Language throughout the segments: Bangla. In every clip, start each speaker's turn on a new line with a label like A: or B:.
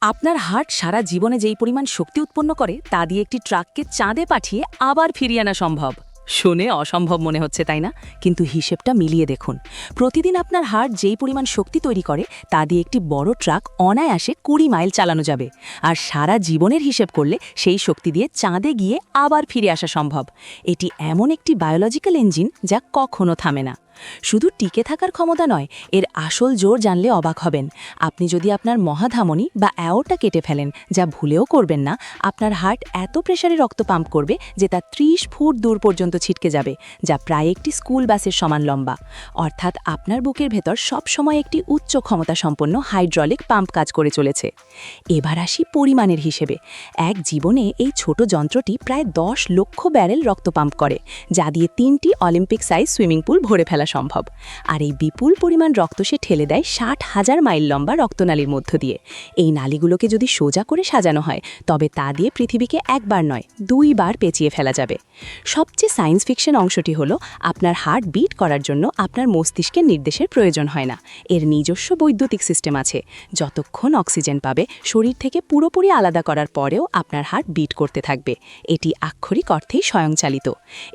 A: আপনার হার্ট সারা জীবনে যেই পরিমাণ শক্তি উৎপন্ন করে তা দিয়ে একটি ট্রাককে চাঁদে পাঠিয়ে আবার ফিরিয়ে আনা সম্ভব। শুনে অসম্ভব মনে হচ্ছে, তাই না? কিন্তু হিসেবটা মিলিয়ে দেখুন। প্রতিদিন আপনার হার্ট যেই পরিমাণ শক্তি তৈরি করে তা দিয়ে একটি বড় ট্রাক অনায়াসে 20 মাইল চালানো যাবে। আর সারা জীবনের হিসেব করলে সেই শক্তি দিয়ে চাঁদে গিয়ে আবার ফিরে আসা সম্ভব। এটি এমন একটি বায়োলজিক্যাল ইঞ্জিন যা কখনো থামে না। শুধু টিকে থাকার ক্ষমতা নয়, এর আসল জোর জানলে অবাক হবেন। আপনি যদি আপনার মহাধমনী বা অ্যাওর্টা কেটে ফেলেন, যা ভুলেও করবেন না, আপনার হার্ট এত প্রেসারে রক্ত পাম্প করবে যে তা 30 ফুট দূর পর্যন্ত ছিটকে যাবে, যা প্রায় একটি স্কুল বাসের সমান লম্বা। অর্থাৎ আপনার বুকের ভেতর সবসময় একটি উচ্চ ক্ষমতা সম্পন্ন হাইড্রলিক পাম্প কাজ করে চলেছে। এবার আসি পরিমাণের হিসেবে। এক জীবনে এই ছোট যন্ত্রটি প্রায় 10 লক্ষ ব্যারেল রক্ত পাম্প করে, যা দিয়ে 3টি অলিম্পিক সাইজ সুইমিং পুল ভরে ফেলা সম্ভব। আর এই বিপুল পরিমাণ রক্ত সে ঠেলে দেয় 60,000 মাইল লম্বা রক্তনালীর মধ্য দিয়ে। এই নালীগুলোকে যদি সোজা করে সাজানো হয়, তবে তা দিয়ে পৃথিবীকে একবার নয় 2 বার পেঁচিয়ে ফেলা যাবে। সবচেয়ে সায়েন্স ফিকশন অংশটি হলো, আপনার হার্ট বিট করার জন্য আপনার মস্তিষ্কের নির্দেশের প্রয়োজন হয় না। এর নিজস্ব বৈদ্যুতিক সিস্টেম আছে। যতক্ষণ অক্সিজেন পাবে, শরীর থেকে পুরোপুরি আলাদা করার পরেও আপনার হার্ট বিট করতে থাকবে। এটি আক্ষরিক অর্থেই স্বয়ংচালিত।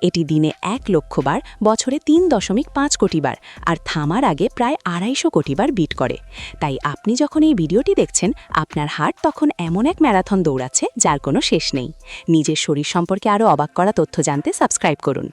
A: এটি দিনে 1 লক্ষ বার, বছরে 3.5 কোটি বার, আর থামার আগে প্রায় 250 কোটি বার বিট করে। তাই আপনি যখন এই ভিডিওটি দেখছেন, আপনার হার্ট তখন এমন এক ম্যারাথন দৌড়াচ্ছে যার কোনো শেষ নেই। নিজের শরীর সম্পর্কে আরও অবাক করা তথ্য জানতে সাবস্ক্রাইব করুন।